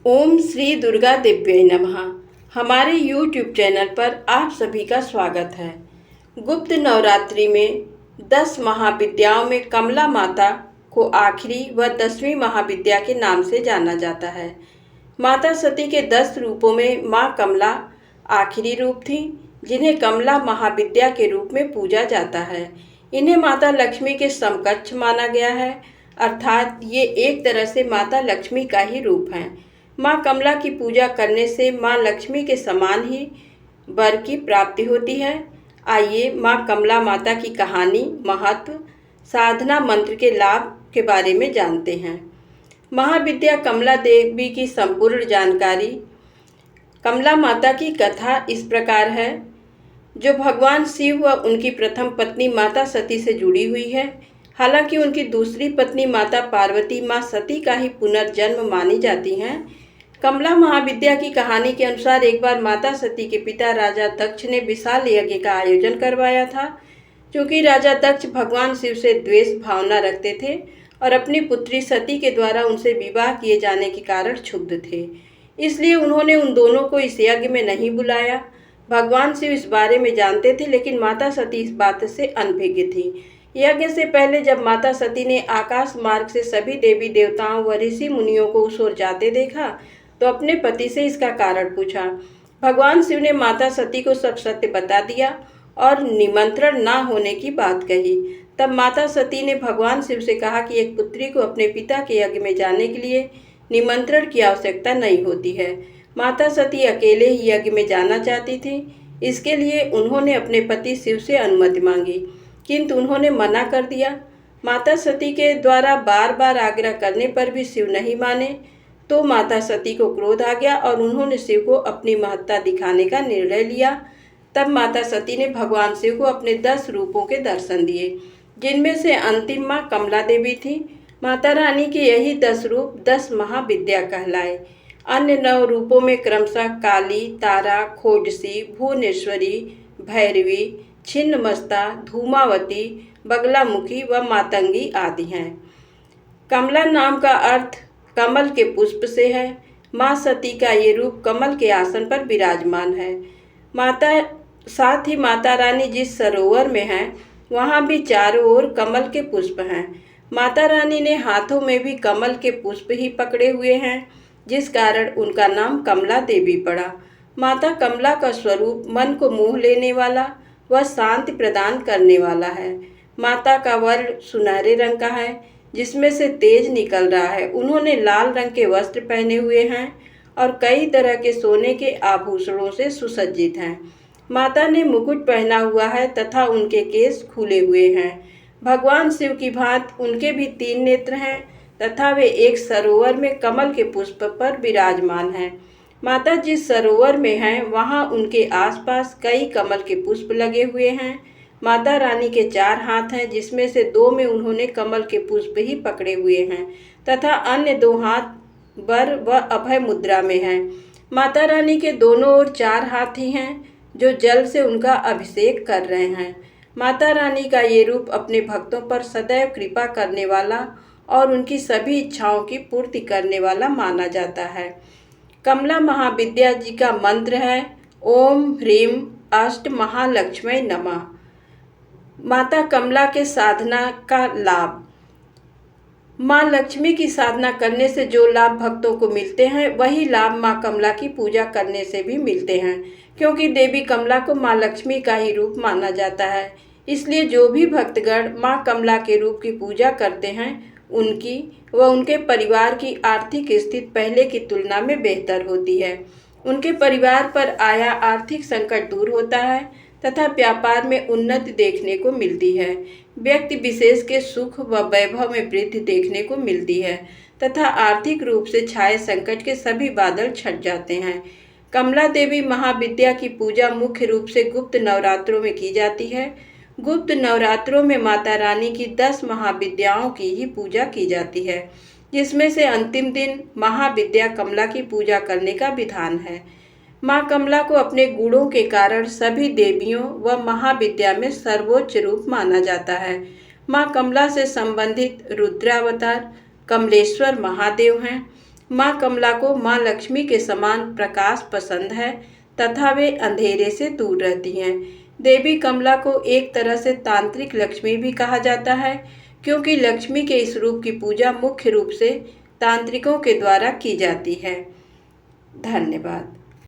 ओम श्री दुर्गा दिव्यै नमः। हमारे YouTube channel पर आप सभी का स्वागत है। गुप्त नवरात्रि में 10 महाविद्याओं में कमला माता को आखिरी व 10वीं महाविद्या के नाम से जाना जाता है। माता सती के 10 रूपों में माँ कमला आखिरी रूप थी, जिन्हें कमला महाविद्या के रूप में पूजा जाता है। इन्हें माता लक्ष्मी के समकक्ष माना गया है, अर्थात ये एक तरह से माता लक्ष्मी का ही रूप हैं। माँ कमला की पूजा करने से माँ लक्ष्मी के समान ही वर की प्राप्ति होती है। आइए माँ कमला माता की कहानी, महत्व, साधना मंत्र के लाभ के बारे में जानते हैं। महाविद्या कमला देवी की संपूर्ण जानकारी। कमला माता की कथा इस प्रकार है, जो भगवान शिव व उनकी प्रथम पत्नी माता सती से जुड़ी हुई है। हालांकि उनकी दूसरी पत्नी माता पार्वती माँ सती का ही पुनर्जन्म मानी जाती हैं। कमला महाविद्या की कहानी के अनुसार एक बार माता सती के पिता राजा दक्ष ने विशाल यज्ञ का आयोजन करवाया था। क्योंकि राजा दक्ष भगवान शिव से द्वेष भावना रखते थे और अपनी पुत्री सती के द्वारा उनसे विवाह किए जाने के कारण क्षुब्ध थे, इसलिए उन्होंने उन दोनों को इस यज्ञ में नहीं बुलाया। भगवान शिव इस बारे में जानते थे, लेकिन माता सती इस बात से अनभिज्ञ थी। यज्ञ से पहले जब माता सती ने आकाश मार्ग से सभी देवी देवताओं व ऋषि मुनियों को उस ओर जाते देखा तो अपने पति से इसका कारण पूछा। भगवान शिव ने माता सती को सब सत्य बता दिया और निमंत्रण ना होने की बात कही। तब माता सती ने भगवान शिव से कहा कि एक पुत्री को अपने पिता के यज्ञ में जाने के लिए निमंत्रण की आवश्यकता नहीं होती है। माता सती अकेले ही यज्ञ में जाना चाहती थी, इसके लिए उन्होंने अपने पति शिव से अनुमति मांगी, किंतु उन्होंने मना कर दिया। माता सती के द्वारा बार बार आग्रह करने पर भी शिव नहीं माने, तो माता सती को क्रोध आ गया और उन्होंने शिव को अपनी महत्ता दिखाने का निर्णय लिया। तब माता सती ने भगवान शिव को अपने 10 रूपों के दर्शन दिए, जिनमें से अंतिम माँ कमला देवी थी। माता रानी के यही 10 रूप 10 महाविद्या कहलाए। अन्य 9 रूपों में क्रमशः काली, तारा, खोडसी, भुवनेश्वरी, भैरवी, छिन्नमस्ता, धूमावती, बगलामुखी व मातंगी आदि हैं। कमला नाम का अर्थ कमल के पुष्प से है। माँ सती का ये रूप कमल के आसन पर विराजमान है। साथ ही माता रानी जिस सरोवर में हैं, वहाँ भी चारों ओर कमल के पुष्प हैं। माता रानी ने हाथों में भी कमल के पुष्प ही पकड़े हुए हैं, जिस कारण उनका नाम कमला देवी पड़ा। माता कमला का स्वरूप मन को मोह लेने वाला व शांति प्रदान करने वाला है। माता का वर्ण सुनहरे रंग का है, जिसमें से तेज निकल रहा है। उन्होंने लाल रंग के वस्त्र पहने हुए हैं और कई तरह के सोने के आभूषणों से सुसज्जित हैं। माता ने मुकुट पहना हुआ है तथा उनके केश खुले हुए हैं। भगवान शिव की भांति उनके भी 3 नेत्र हैं तथा वे एक सरोवर में कमल के पुष्प पर विराजमान हैं। माता जिस सरोवर में हैं, वहाँ उनके आसपास कई कमल के पुष्प लगे हुए हैं। माता रानी के 4 हाथ हैं, जिसमें से 2 में उन्होंने कमल के पुष्प ही पकड़े हुए हैं तथा अन्य 2 हाथ वर व अभय मुद्रा में हैं। माता रानी के दोनों ओर 4 हाथी हैं, जो जल से उनका अभिषेक कर रहे हैं। माता रानी का ये रूप अपने भक्तों पर सदैव कृपा करने वाला और उनकी सभी इच्छाओं की पूर्ति करने वाला माना जाता है। कमला महाविद्या जी का मंत्र है ओम ह्रीम अष्ट महालक्ष्मी नमः। माता कमला के साधना का लाभ। माँ लक्ष्मी की साधना करने से जो लाभ भक्तों को मिलते हैं, वही लाभ माँ कमला की पूजा करने से भी मिलते हैं। क्योंकि देवी कमला को माँ लक्ष्मी का ही रूप माना जाता है, इसलिए जो भी भक्तगण माँ कमला के रूप की पूजा करते हैं, उनकी व उनके परिवार की आर्थिक स्थिति पहले की तुलना में बेहतर होती है। उनके परिवार पर आया आर्थिक संकट दूर होता है तथा व्यापार में उन्नति देखने को मिलती है। व्यक्ति विशेष के सुख व वैभव में वृद्धि देखने को मिलती है तथा आर्थिक रूप से छाए संकट के सभी बादल छट जाते हैं। कमला देवी महाविद्या की पूजा मुख्य रूप से गुप्त नवरात्रों में की जाती है। गुप्त नवरात्रों में माता रानी की 10 महाविद्याओं की ही पूजा की जाती है, जिसमें से अंतिम दिन महाविद्या कमला की पूजा करने का विधान है। माँ कमला को अपने गुणों के कारण सभी देवियों व महाविद्या में सर्वोच्च रूप माना जाता है। माँ कमला से संबंधित रुद्रावतार कमलेश्वर महादेव हैं। माँ कमला को माँ लक्ष्मी के समान प्रकाश पसंद है तथा वे अंधेरे से दूर रहती हैं। देवी कमला को एक तरह से तांत्रिक लक्ष्मी भी कहा जाता है, क्योंकि लक्ष्मी के इस रूप की पूजा मुख्य रूप से तांत्रिकों के द्वारा की जाती है। धन्यवाद।